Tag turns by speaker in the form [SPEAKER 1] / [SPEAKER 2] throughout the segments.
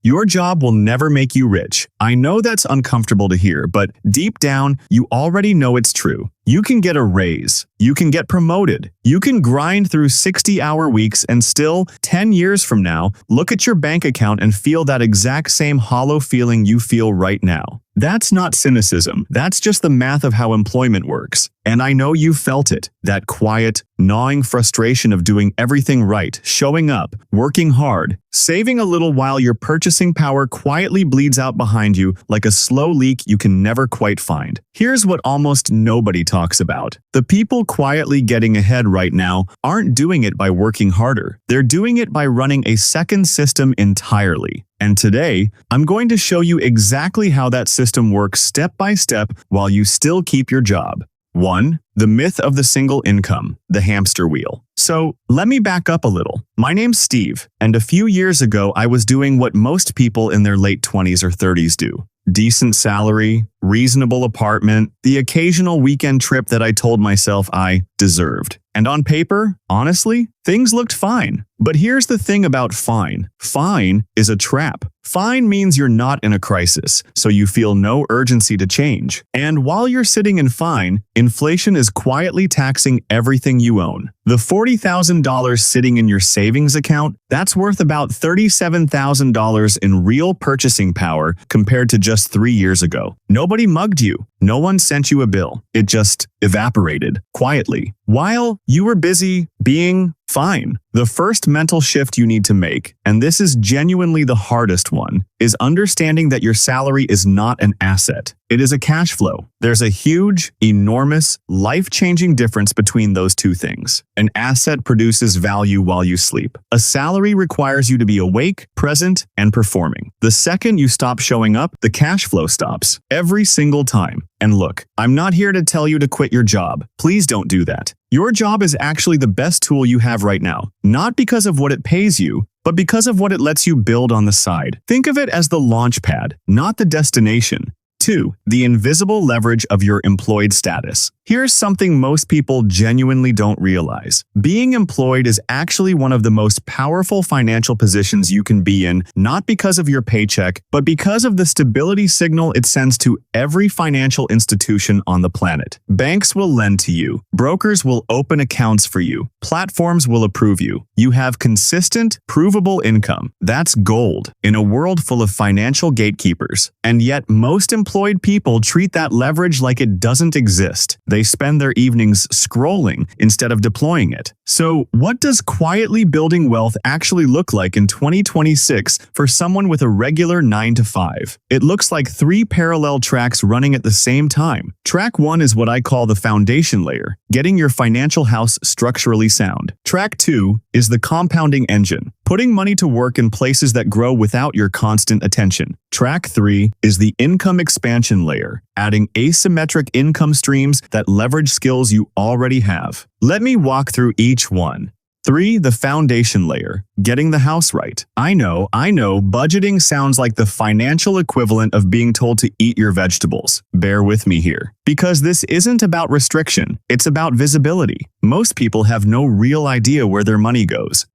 [SPEAKER 1] Your job will never make you rich. I know that's uncomfortable to hear, but deep down, you already know it's true. You can get a raise. You can get promoted. You can grind through 60-hour weeks and still, 10 years from now, look at your bank account and feel that exact same hollow feeling you feel right now. That's not cynicism. That's just the math of how employment works. And I know you've felt it. That quiet, gnawing frustration of doing everything right, showing up, working hard, saving a little while your purchasing power quietly bleeds out behind you like a slow leak you can never quite find. Here's what almost nobody talks about. The people quietly getting ahead right now aren't doing it by working harder. They're doing it by running a second system entirely. And today, I'm going to show you exactly how that system works step by step while you still keep your job. 1. The myth of the single income, the hamster wheel. So, let me back up a little. My name's Steve, and a few years ago I was doing what most people in their late 20s or 30s do. Decent salary, reasonable apartment, the occasional weekend trip that I told myself I deserved. And on paper, honestly, things looked fine. But here's the thing about fine. Fine is a trap. Fine means you're not in a crisis, so you feel no urgency to change. And while you're sitting in fine, inflation is quietly taxing everything you own. The $40,000 sitting in your savings account, that's worth about $37,000 in real purchasing power compared to just 3 years ago. Nobody mugged you. No one sent you a bill. It just evaporated quietly while you were busy being fine. The first mental shift you need to make, and this is genuinely the hardest one, is understanding that your salary is not an asset. It is a cash flow. There's a huge, enormous, life-changing difference between those two things. An asset produces value while you sleep. A salary requires you to be awake, present, and performing. The second you stop showing up, the cash flow stops. Every single time. And look, I'm not here to tell you to quit your job. Please don't do that. Your job is actually the best tool you have right now, not because of what it pays you, but because of what it lets you build on the side. Think of it as the launch pad, not the destination. 2. The invisible leverage of your employed status. Here's something most people genuinely don't realize. Being employed is actually one of the most powerful financial positions you can be in, not because of your paycheck, but because of the stability signal it sends to every financial institution on the planet. Banks will lend to you. Brokers will open accounts for you. Platforms will approve you. You have consistent, provable income. That's gold in a world full of financial gatekeepers. And yet, most employed people treat that leverage like it doesn't exist. They spend their evenings scrolling instead of deploying it. So, what does quietly building wealth actually look like in 2026 for someone with a regular 9-to-5? It looks like 3 parallel tracks running at the same time. Track 1 is what I call the foundation layer, getting your financial house structurally sound. Track 2 is the compounding engine, putting money to work in places that grow without your constant attention. Track 3 is the income expansion layer, adding asymmetric income streams that leverage skills you already have. Let me walk through each one. 3. The foundation layer, getting the house right. I know, budgeting sounds like the financial equivalent of being told to eat your vegetables. Bear with me here. Because this isn't about restriction, it's about visibility. Most people have no real idea where their money goes.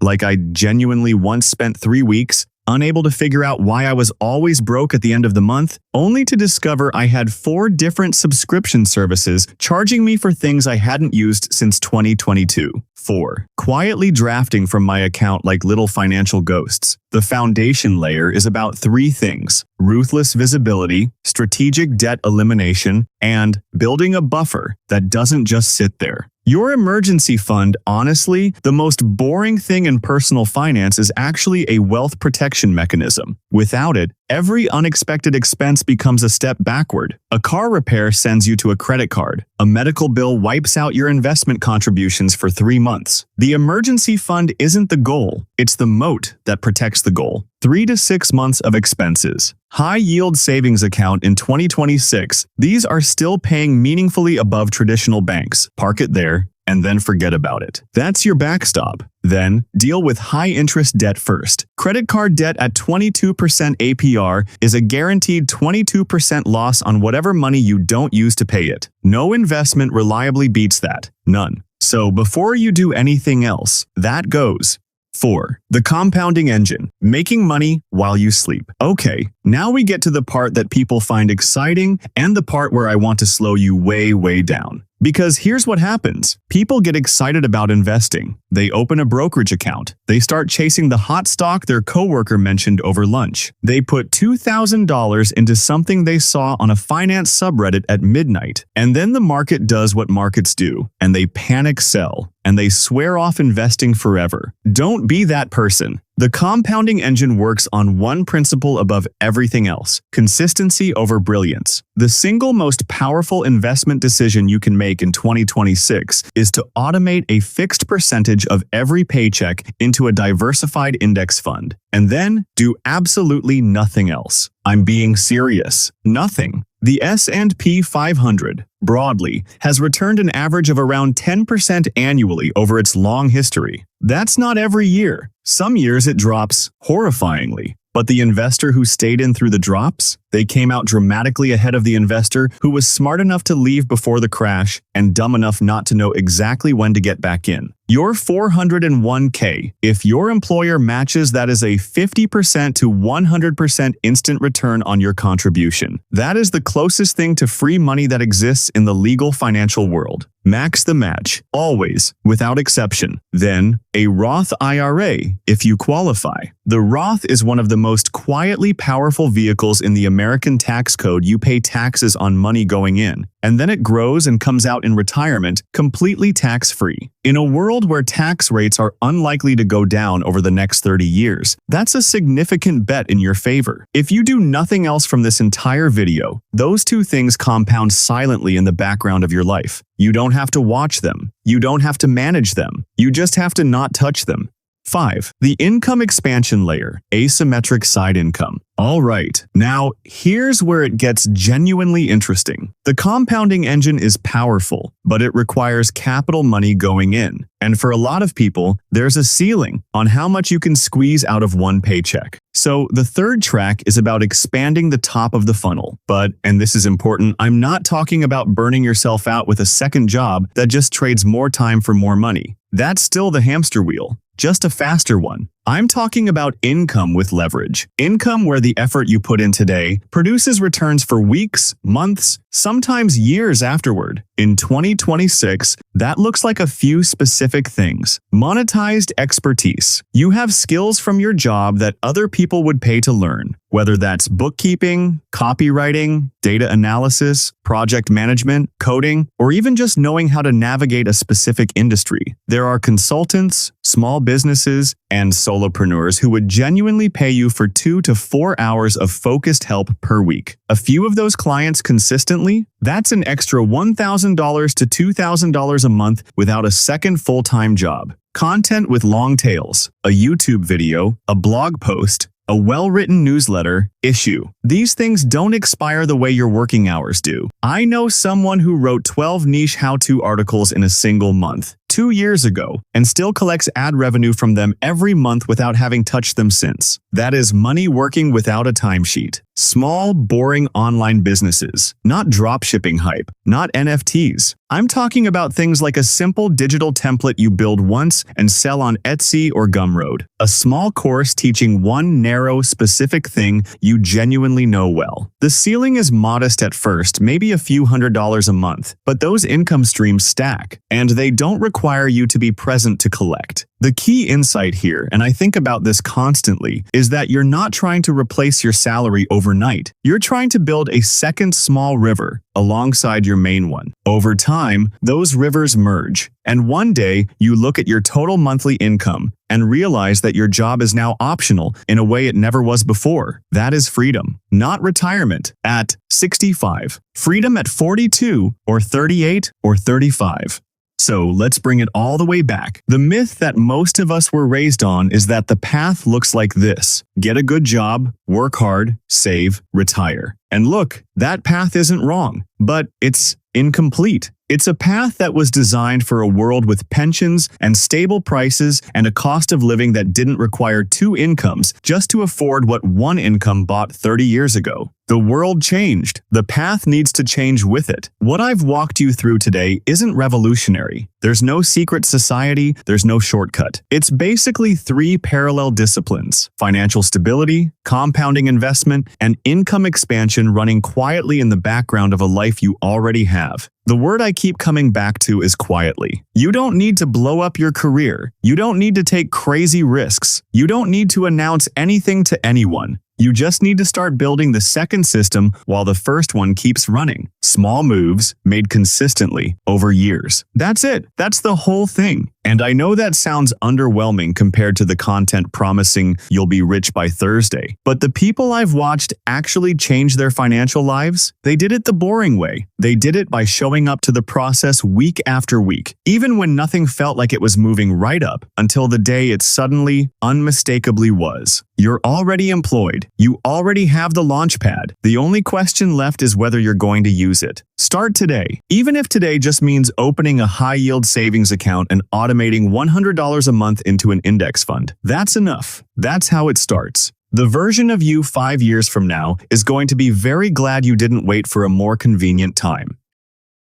[SPEAKER 1] Like I genuinely once spent 3 weeks unable to figure out why I was always broke at the end of the month, only to discover I had 4 different subscription services charging me for things I hadn't used since 2022. 4. Quietly drafting from my account like little financial ghosts. The foundation layer is about 3 things: ruthless visibility, strategic debt elimination, and building a buffer that doesn't just sit there. Your emergency fund, honestly, the most boring thing in personal finance is actually a wealth protection mechanism. Without it, every unexpected expense becomes a step backward. A car repair sends you to a credit card. A medical bill wipes out your investment contributions for 3 months. The emergency fund isn't the goal, it's the moat that protects the goal. 3 to 6 months of expenses. High-yield savings account in 2026. These are still paying meaningfully above traditional banks. Park it there and then forget about it. That's your backstop. Then, deal with high-interest debt first. Credit card debt at 22% APR is a guaranteed 22% loss on whatever money you don't use to pay it. No investment reliably beats that. None. So before you do anything else, that goes. 4. The compounding engine, making money while you sleep. Okay, now we get to the part that people find exciting and the part where I want to slow you way down. Because here's what happens. People get excited about investing. They open a brokerage account. They start chasing the hot stock their coworker mentioned over lunch. They put $2,000 into something they saw on a finance subreddit at midnight. And then the market does what markets do, and they panic sell. And they swear off investing forever. Don't be that person. The compounding engine works on one principle above everything else: consistency over brilliance. The single most powerful investment decision you can make in 2026 is to automate a fixed percentage of every paycheck into a diversified index fund, and then do absolutely nothing else. I'm being serious. Nothing. The S&P 500, broadly, has returned an average of around 10% annually over its long history. That's not every year. Some years it drops horrifyingly. But the investor who stayed in through the drops, they came out dramatically ahead of the investor who was smart enough to leave before the crash and dumb enough not to know exactly when to get back in. Your 401k, if your employer matches, that is a 50% to 100% instant return on your contribution. That is the closest thing to free money that exists in the legal financial world. Max the match, always, without exception. Then, a Roth IRA, if you qualify. The Roth is one of the most quietly powerful vehicles in the American tax code. You pay taxes on money going in, and then it grows and comes out in retirement completely tax-free. In a world where tax rates are unlikely to go down over the next 30 years, that's a significant bet in your favor. If you do nothing else from this entire video, those two things compound silently in the background of your life. You don't have to watch them. You don't have to manage them. You just have to not touch them. 5. The income expansion layer, asymmetric side income. All right, now here's where it gets genuinely interesting. The compounding engine is powerful, but it requires capital money going in. And for a lot of people, there's a ceiling on how much you can squeeze out of one paycheck. So the third track is about expanding the top of the funnel. But, and this is important, I'm not talking about burning yourself out with a second job that just trades more time for more money. That's still the hamster wheel, just a faster one. I'm talking about income with leverage. Income where the effort you put in today produces returns for weeks, months, sometimes years afterward. In 2026, that looks like a few specific things. Monetized expertise. You have skills from your job that other people would pay to learn, whether that's bookkeeping, copywriting, data analysis, project management, coding, or even just knowing how to navigate a specific industry. There are consultants, small businesses, and solopreneurs who would genuinely pay you for 2 to 4 hours of focused help per week. A few of those clients consistently, that's an extra $1,000 to $2,000 a month without a second full-time job. Content with long tails, a YouTube video, a blog post, a well-written newsletter, issue. These things don't expire the way your working hours do. I know someone who wrote 12 niche how-to articles in a single month 2 years ago and still collects ad revenue from them every month without having touched them since. That is money working without a timesheet. Small, boring online businesses, not dropshipping hype, not NFTs. I'm talking about things like a simple digital template you build once and sell on Etsy or Gumroad. A small course teaching one narrow, specific thing you genuinely know well. The ceiling is modest at first, maybe a few $100s a month, but those income streams stack, and they don't require you to be present to collect. The key insight here, and I think about this constantly, is that you're not trying to replace your salary overnight. You're trying to build a second small river alongside your main one. Over time, those rivers merge, and one day you look at your total monthly income and realize that your job is now optional in a way it never was before. That is freedom, not retirement at 65. Freedom at 42 or 38 or 35. So let's bring it all the way back. The myth that most of us were raised on is that the path looks like this: get a good job, work hard, save, retire. And look, that path isn't wrong, but it's incomplete. It's a path that was designed for a world with pensions and stable prices and a cost of living that didn't require two incomes just to afford what one income bought 30 years ago. The world changed. The path needs to change with it. What I've walked you through today isn't revolutionary. There's no secret society, there's no shortcut. It's basically three parallel disciplines: financial stability, compounding investment, and income expansion running quietly in the background of a life you already have. The word I keep coming back to is quietly. You don't need to blow up your career. You don't need to take crazy risks. You don't need to announce anything to anyone. You just need to start building the second system while the first one keeps running. Small moves made consistently over years. That's it. That's the whole thing. And I know that sounds underwhelming compared to the content promising you'll be rich by Thursday. But the people I've watched actually change their financial lives, they did it the boring way. They did it by showing up to the process week after week, even when nothing felt like it was moving right up, until the day it suddenly, unmistakably was. You're already employed. You already have the launch pad. The only question left is whether you're going to use it. Start today. Even if today just means opening a high-yield savings account and automating $100 a month into an index fund. That's enough. That's how it starts. The version of you 5 years from now is going to be very glad you didn't wait for a more convenient time.